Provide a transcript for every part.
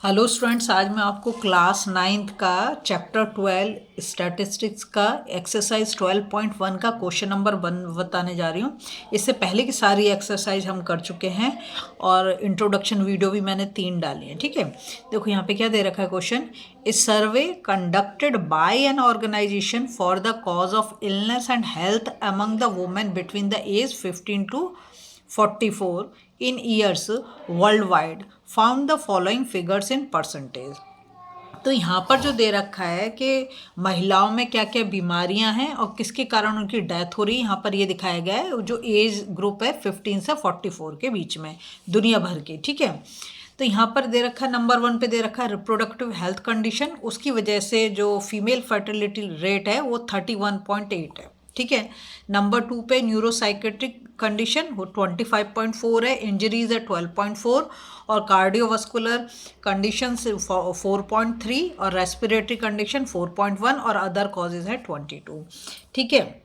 Hello students, आज मैं आपको क्लास 9th का चैप्टर 12 स्टैटिस्टिक्स का एक्सरसाइज 12.1 का क्वेश्चन नंबर 1 बताने जा रही हूँ। इससे पहले की सारी एक्सरसाइज हम कर चुके हैं और इंट्रोडक्शन वीडियो भी मैंने 3 डाली है। ठीक है, देखो यहाँ पे क्या दे रखा है question. A survey conducted by an organisation for the cause of illness and health among the women between the age 15 to 44 in years worldwide found the following figures in percentage। तो यहाँ पर जो दे रखा है कि महिलाओं में क्या क्या बीमारियां हैं और किसके कारण उनकी डेथ हो रही है, यहाँ पर ये दिखाया गया है। जो एज ग्रुप है 15 से 44 के बीच में दुनिया भर के। ठीक है, तो यहाँ पर दे रखा है नंबर 1 पे दे रखा है रिप्रोडक्टिव हेल्थ कंडीशन, उसकी वजह से जो फीमेल फर्टिलिटी रेट है वो 31.8 है। ठीक है, नंबर 2 पे न्यूरोसाइकेट्रिक कंडीशन वो 25.4 है, इंजरीज है 12.4 और कार्डियोवास्कुलर कंडीशन 4.3 और रेस्पिरेटरी कंडीशन 4.1 और अदर कॉजेज है 22। ठीक है,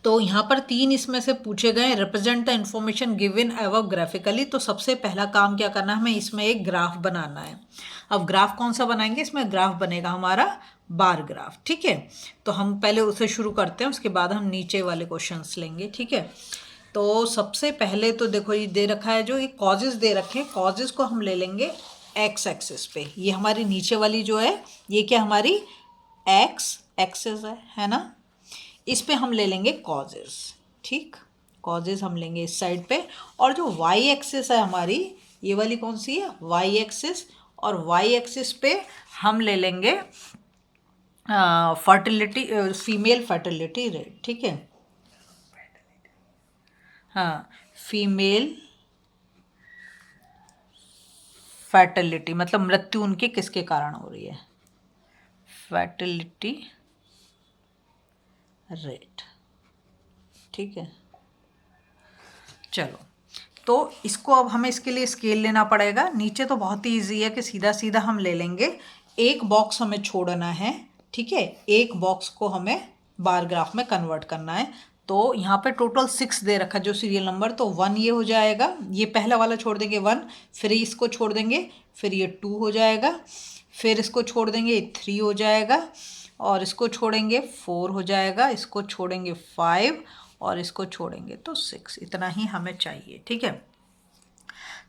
तो यहाँ पर 3 इसमें से पूछे गए। Represent the information given above graphically. तो सबसे पहला काम क्या करना है, हमें इसमें एक ग्राफ बनाना है। अब ग्राफ कौन सा बनाएंगे, इसमें ग्राफ बनेगा हमारा बार ग्राफ। ठीक है, तो हम पहले उसे शुरू करते हैं, उसके बाद हम नीचे वाले क्वेश्चंस लेंगे। ठीक है, तो सबसे पहले तो देखो ये दे रखा है, जो ये कॉजेज दे रखे हैं, कॉजेज को हम ले लेंगे एक्स एक्सिस पे। ये हमारी नीचे वाली जो है ये क्या हमारी एक्स एक्सिस है ना, इस पे हम ले लेंगे कॉजेज। ठीक, कॉजेज हम लेंगे इस साइड पे। और जो वाई एक्सिस है हमारी, ये वाली कौन सी है, वाई एक्सिस। और वाई एक्सिस पे हम ले लेंगे फर्टिलिटी, फीमेल फर्टिलिटी रेट। ठीक है, हाँ, फीमेल फर्टिलिटी मतलब मृत्यु उनकी किसके कारण हो रही है, फर्टिलिटी रेट। ठीक है, चलो, तो इसको अब हमें इसके लिए स्केल लेना पड़ेगा। नीचे तो बहुत ही ईजी है कि सीधा सीधा हम ले लेंगे, एक बॉक्स हमें छोड़ना है। ठीक है, एक बॉक्स को हमें बार ग्राफ में कन्वर्ट करना है। तो यहाँ पे टोटल 6 दे रखा जो सीरियल नंबर, तो 1 ये हो जाएगा, ये पहला वाला छोड़ देंगे 1, फिर इसको छोड़ देंगे, फिर ये 2 हो जाएगा, फिर इसको छोड़ देंगे ये 3 हो जाएगा, और इसको छोड़ेंगे 4 हो जाएगा, इसको छोड़ेंगे 5 और इसको छोड़ेंगे तो 6। इतना ही हमें चाहिए। ठीक है,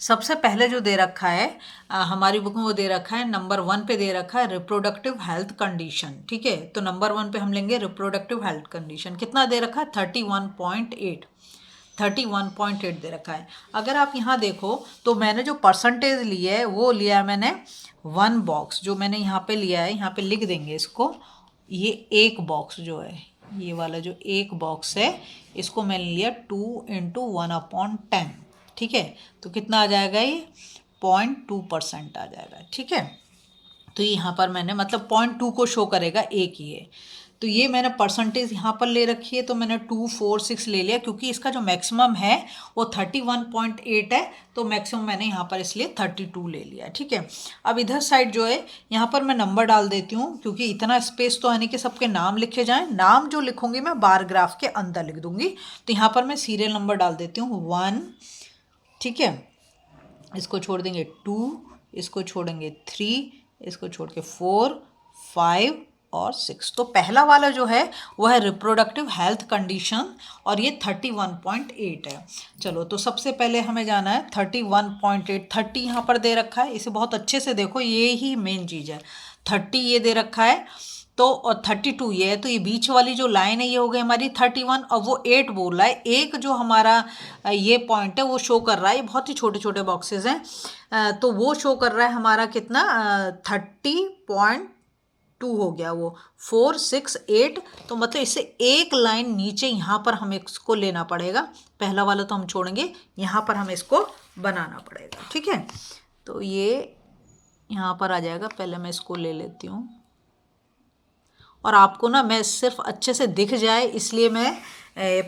सबसे पहले जो दे रखा है हमारी बुक में वो दे रखा है नंबर 1 पे दे रखा है रिप्रोडक्टिव हेल्थ कंडीशन। ठीक है, तो नंबर 1 पे हम लेंगे रिप्रोडक्टिव हेल्थ कंडीशन। कितना दे रखा है, 31.8। 31.8 दे रखा है। अगर आप यहाँ देखो तो मैंने जो परसेंटेज लिया है वो लिया है मैंने 1 बॉक्स, जो मैंने यहाँ पे लिया है, यहाँ पे लिख देंगे इसको। ये एक बॉक्स जो है, ये वाला जो एक बॉक्स है, इसको मैंने लिया 2 × 1/10। ठीक है, तो कितना आ जाएगा, ये 0.2% आ जाएगा। ठीक है, तो यहाँ पर मैंने मतलब 0.2 को शो करेगा एक ये, तो ये मैंने परसेंटेज यहाँ पर ले रखी है, तो मैंने 246 ले लिया, क्योंकि इसका जो मैक्सिमम है वो 31.8 है, तो मैक्सिमम मैंने यहाँ पर इसलिए 32 ले लिया। ठीक है, अब इधर साइड जो है यहाँ पर मैं नंबर डाल देती हूँ, क्योंकि इतना स्पेस तो है नहीं कि सबके नाम लिखे जाएँ। नाम जो लिखूँगी मैं बार ग्राफ के अंदर लिख दूँगी, तो यहाँ पर मैं सीरियल नंबर डाल देती हूँ 1। ठीक है, इसको छोड़ देंगे 2, इसको छोड़ेंगे 3, इसको छोड़ के 4, 5 और 6। तो पहला वाला जो है वो है रिप्रोडक्टिव हेल्थ कंडीशन और ये 31.8 है। चलो, तो सबसे पहले हमें जाना है 31.8। 30 यहाँ पर दे रखा है, इसे बहुत अच्छे से देखो, ये ही मेन चीज़ है। 30 ये दे रखा है, तो और 32 ये है, तो ये बीच वाली जो लाइन है ये हो गई हमारी 31, और वो 8 बोल रहा है। एक जो हमारा ये पॉइंट है वो शो कर रहा है, ये बहुत ही छोटे छोटे बॉक्सेस हैं, तो वो शो कर रहा है हमारा कितना 30.2 हो गया वो 4, 6, 8। तो मतलब इससे एक लाइन नीचे यहाँ पर हमें इसको लेना पड़ेगा। पहला वाला तो हम छोड़ेंगे, यहाँ पर हमें इसको बनाना पड़ेगा। ठीक है, तो ये यहाँ पर आ जाएगा। पहले मैं इसको ले लेती हूँ, और आपको ना मैं सिर्फ अच्छे से दिख जाए इसलिए मैं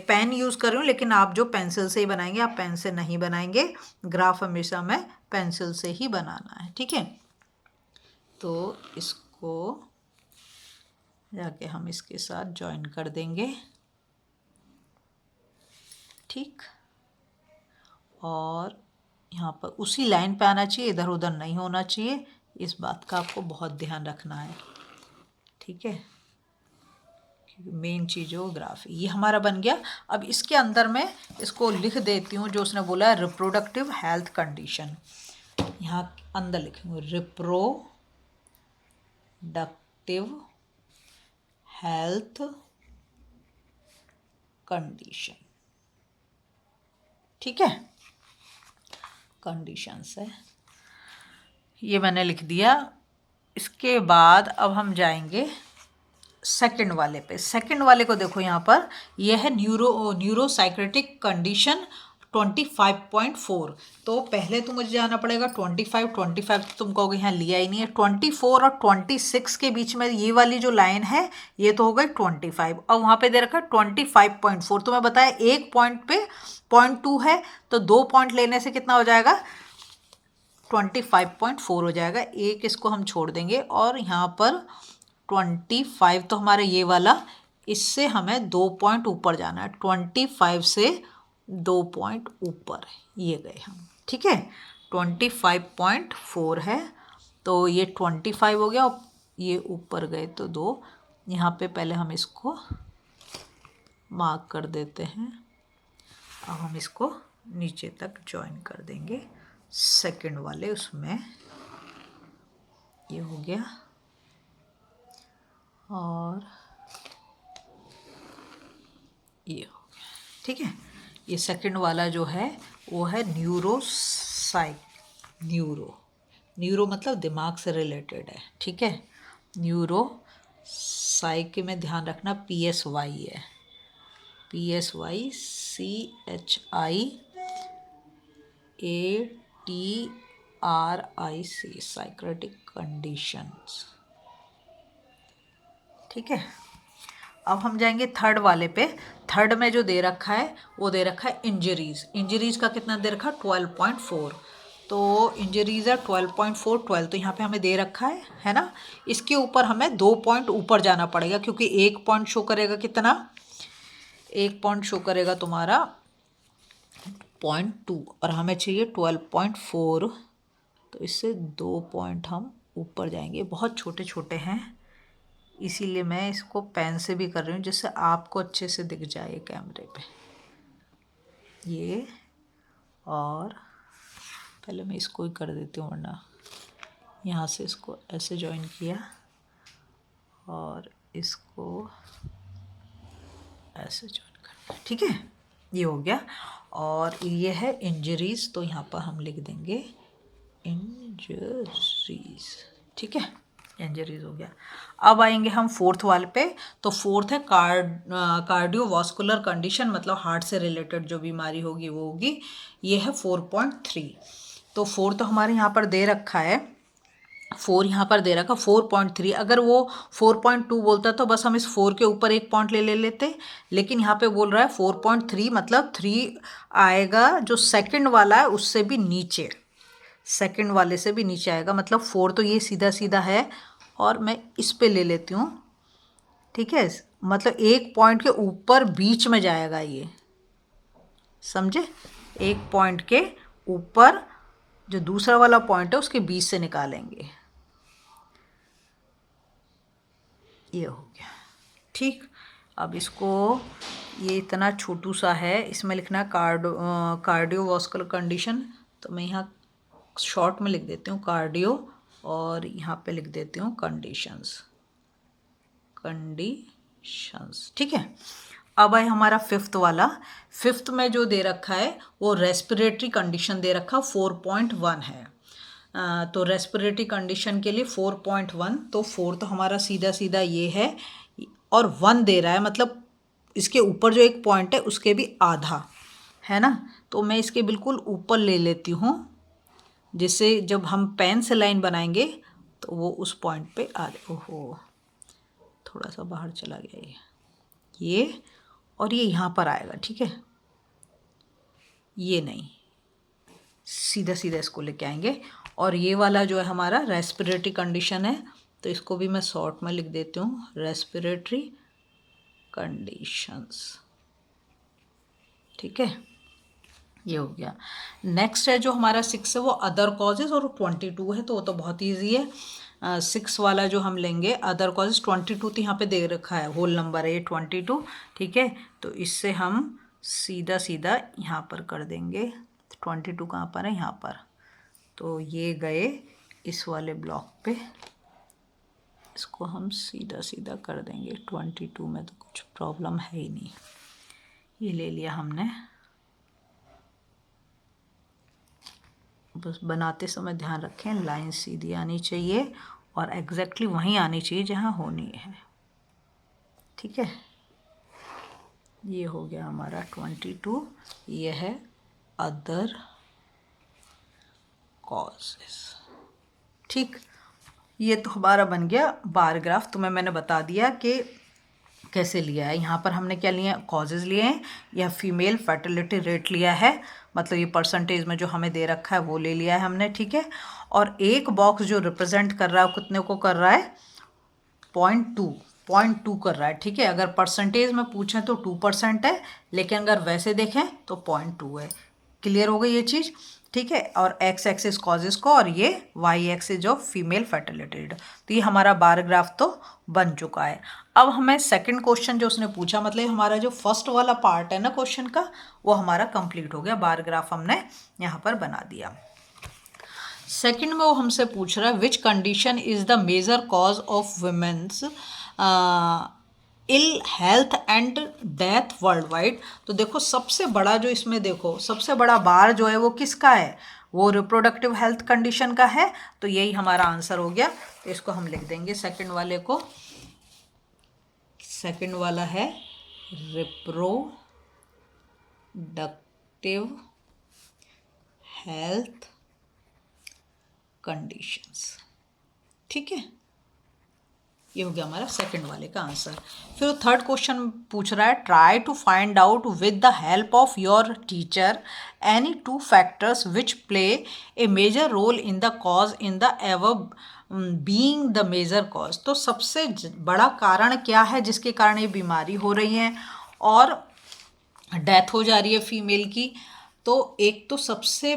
पेन यूज़ कर रही हूँ, लेकिन आप जो पेंसिल से ही बनाएंगे, आप पेन से नहीं बनाएंगे। ग्राफ हमेशा में पेंसिल से ही बनाना है। ठीक है, तो इसको जाके हम इसके साथ ज्वाइन कर देंगे। ठीक, और यहाँ पर उसी लाइन पे आना चाहिए, इधर उधर नहीं होना चाहिए। इस बात का आपको बहुत ध्यान रखना है, ठीक है, क्योंकि मेन चीज़ है वो ग्राफ। ये हमारा बन गया। अब इसके अंदर मैं इसको लिख देती हूँ जो उसने बोला है, रिप्रोडक्टिव हेल्थ कंडीशन। यहाँ अंदर लिखेंगे रिप्रोडक्टिव हेल्थ कंडीशन, ठीक है, कंडीशंस है, ये मैंने लिख दिया। इसके बाद अब हम जाएंगे सेकंड वाले पे। सेकंड वाले को देखो, यहाँ पर यह है न्यूरोसाइकेट्रिक कंडीशन 25.4। तो पहले तो मुझे जाना पड़ेगा 25 तो तुम कहोगे यहाँ लिया ही नहीं है। 24 और 26 के बीच में ये वाली जो लाइन है ये तो हो गई 25, और वहाँ पे दे रखा है 25.4। तो मैं बताया एक पॉइंट पे 0.2 है, तो 2 पॉइंट लेने से कितना हो जाएगा, 25.4 हो जाएगा। एक इसको हम छोड़ देंगे, और यहाँ पर 25 तो हमारे ये वाला, इससे हमें 2 पॉइंट ऊपर जाना है। 25 से 2 पॉइंट ऊपर ये गए हम, ठीक है। 25.4 है, तो ये 25 हो गया, और ये ऊपर गए तो 2। यहाँ पे पहले हम इसको मार्क कर देते हैं। अब हम इसको नीचे तक ज्वाइन कर देंगे सेकंड वाले उसमें। ये हो गया, और ये हो गया, ठीक है। ये सेकंड वाला जो है वो है न्यूरो मतलब दिमाग से रिलेटेड है, ठीक है। न्यूरो साइक में ध्यान रखना PSY है, PSY CHIATRIC साइक्रेटिक कंडीशंस, ठीक है। अब हम जाएंगे थर्ड वाले पे। थर्ड में जो दे रखा है वो दे रखा है इंजरीज का कितना दे रखा है, 12.4। तो इंजरीज है 12.4, तो यहाँ पे हमें दे रखा है ना। इसके ऊपर हमें 2 पॉइंट ऊपर जाना पड़ेगा, क्योंकि एक पॉइंट शो करेगा कितना, एक पॉइंट शो करेगा तुम्हारा 0.2, और हमें चाहिए 12.4। तो इससे 2 पॉइंट हम ऊपर जाएंगे। बहुत छोटे छोटे हैं, इसीलिए मैं इसको पेन से भी कर रही हूँ, जिससे आपको अच्छे से दिख जाए कैमरे पे ये। और पहले मैं इसको ही कर देती हूँ, वरना यहाँ से इसको ऐसे जॉइन किया और इसको ऐसे जॉइन करना, ठीक है। ये हो गया। और ये है इंजरीज, तो यहाँ पर हम लिख देंगे इंजरीज, ठीक है, इंजरीज हो गया। अब आएंगे हम फोर्थ वाले पे। तो फोर्थ है कार्डियोवास्कुलर कंडीशन, मतलब हार्ट से रिलेटेड जो बीमारी होगी वो होगी। ये है 4.3। तो 4 तो हमारे यहाँ पर दे रखा है, 4 यहाँ पर दे रखा 4.3। अगर वो 4.2 बोलता तो बस हम इस 4 के ऊपर एक पॉइंट ले लेते, लेकिन यहाँ पे बोल रहा है 4.3, मतलब 3 आएगा जो सेकंड वाला है उससे भी नीचे, सेकंड वाले से भी नीचे आएगा। मतलब 4 तो ये सीधा सीधा है, और मैं इस पे ले लेती हूँ, ठीक है। मतलब एक पॉइंट के ऊपर बीच में जाएगा ये, समझे। एक पॉइंट के ऊपर जो दूसरा वाला पॉइंट है उसके बीच से निकालेंगे। ये हो गया, ठीक। अब इसको, ये इतना छोटू सा है, इसमें लिखना है कार्डियोवास्कुलर कंडीशन। तो मैं यहाँ शॉर्ट में लिख देती हूँ कार्डियो, और यहाँ पे लिख देती हूँ कंडीशंस, ठीक है। अब है हमारा फिफ्थ वाला। फिफ्थ में जो दे रखा है वो रेस्पिरेटरी कंडीशन दे रखा 4.1 है। तो रेस्पिरेटरी कंडीशन के लिए 4.1, तो 4 तो हमारा सीधा सीधा ये है, और 1 दे रहा है, मतलब इसके ऊपर जो एक पॉइंट है उसके भी आधा है ना। तो मैं इसके बिल्कुल ऊपर ले लेती हूँ, जिससे जब हम पेन से लाइन बनाएंगे तो वो उस पॉइंट पे आ जाए। ओहो, थोड़ा सा बाहर चला गया ये, और ये यहाँ पर आएगा, ठीक है। ये नहीं, सीधा सीधा इसको लेके आएंगे। और ये वाला जो है हमारा रेस्पिरेटरी कंडीशन है, तो इसको भी मैं शॉर्ट में लिख देती हूँ, रेस्पिरेटरी कंडीशंस, ठीक है। ये हो गया। नेक्स्ट है जो हमारा 6 है वो अदर कॉजेज, और 22 है तो वो तो बहुत ईजी है। 6 वाला जो हम लेंगे अदर कॉजेज, 22 तो यहाँ पे दे रखा है, होल नंबर है ये 22, ठीक है। तो इससे हम सीधा सीधा यहाँ पर कर देंगे। 22 कहाँ पर है, यहाँ पर। तो ये गए इस वाले ब्लॉक पे, इसको हम सीधा सीधा कर देंगे। 22 में तो कुछ प्रॉब्लम है ही नहीं। ये ले लिया हमने। बस बनाते समय ध्यान रखें लाइन सीधी आनी चाहिए और एग्जैक्टली वहीं आनी चाहिए जहाँ होनी है, ठीक है। ये हो गया हमारा 22। ये है अदर कॉजेस, ठीक। ये तो हमारा बन गया बार ग्राफ। तुम्हें मैंने बता दिया कि कैसे लिया है। यहाँ पर हमने क्या लिया, कॉजेज लिए हैं, यह फीमेल फर्टिलिटी रेट लिया है, मतलब ये परसेंटेज में जो हमें दे रखा है वो ले लिया है हमने, ठीक है। और एक बॉक्स जो रिप्रेजेंट कर रहा है कितने को कर रहा है, 0.2 कर रहा है, ठीक है। अगर परसेंटेज में पूछें तो 2% है, लेकिन अगर वैसे देखें तो 0.2 है। क्लियर हो गई ये चीज़, ठीक है। और एक्स एक्सिस कॉजेज को और ये वाई एक्सिस जो फीमेल फर्टिलिटी रेट। तो ये हमारा बार ग्राफ तो बन चुका है। अब हमें सेकंड क्वेश्चन जो उसने पूछा, मतलब हमारा जो फर्स्ट वाला पार्ट है ना क्वेश्चन का, वो हमारा कंप्लीट हो गया। बार ग्राफ हमने यहाँ पर बना दिया। सेकंड में वो हमसे पूछ रहा है which condition is the major cause of women's ill health and death world wide. तो देखो सबसे बड़ा जो इसमें देखो सबसे बड़ा बार जो है वो किसका है, वो रिप्रोडक्टिव हेल्थ कंडीशन का है। तो यही हमारा आंसर हो गया। तो इसको हम लिख देंगे सेकंड वाले को। सेकंड वाला है रिप्रोडक्टिव हेल्थ कंडीशंस, ठीक है। ये हो गया हमारा सेकंड वाले का आंसर। फिर थर्ड क्वेश्चन पूछ रहा है try to find out with the help of your teacher any 2 factors which play a major role in the cause in the ever being the major cause. तो सबसे बड़ा कारण क्या है जिसके कारण ये बीमारी हो रही है और डेथ हो जा रही है फीमेल की। तो एक तो सबसे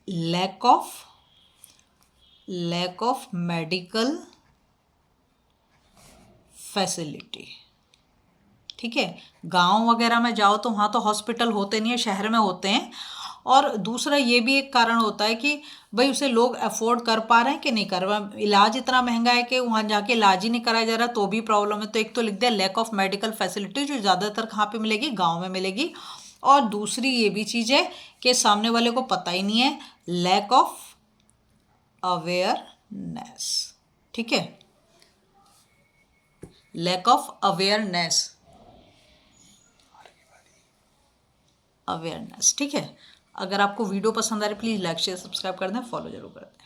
लैक ऑफ मेडिकल फैसिलिटी, ठीक है। गांव वगैरह में जाओ तो वहाँ तो हॉस्पिटल होते नहीं है, शहर में होते हैं। और दूसरा ये भी एक कारण होता है कि भाई उसे लोग अफोर्ड कर पा रहे हैं कि नहीं कर पा, इलाज इतना महंगा है कि वहाँ जाके इलाज ही नहीं कराया जा रहा, तो भी प्रॉब्लम है। तो एक तो लिख दिया लैक ऑफ मेडिकल फैसिलिटी, जो ज़्यादातर कहाँ पे मिलेगी, गाँव में मिलेगी। और दूसरी ये भी चीज़ है कि सामने वाले को पता ही नहीं है, लैक ऑफ अवेयरनेस, ठीक है। लैक ऑफ अवेयरनेस, ठीक है। अगर आपको वीडियो पसंद आ रही प्लीज़ लाइक शेयर सब्सक्राइब कर दें, फॉलो जरूर कर दें।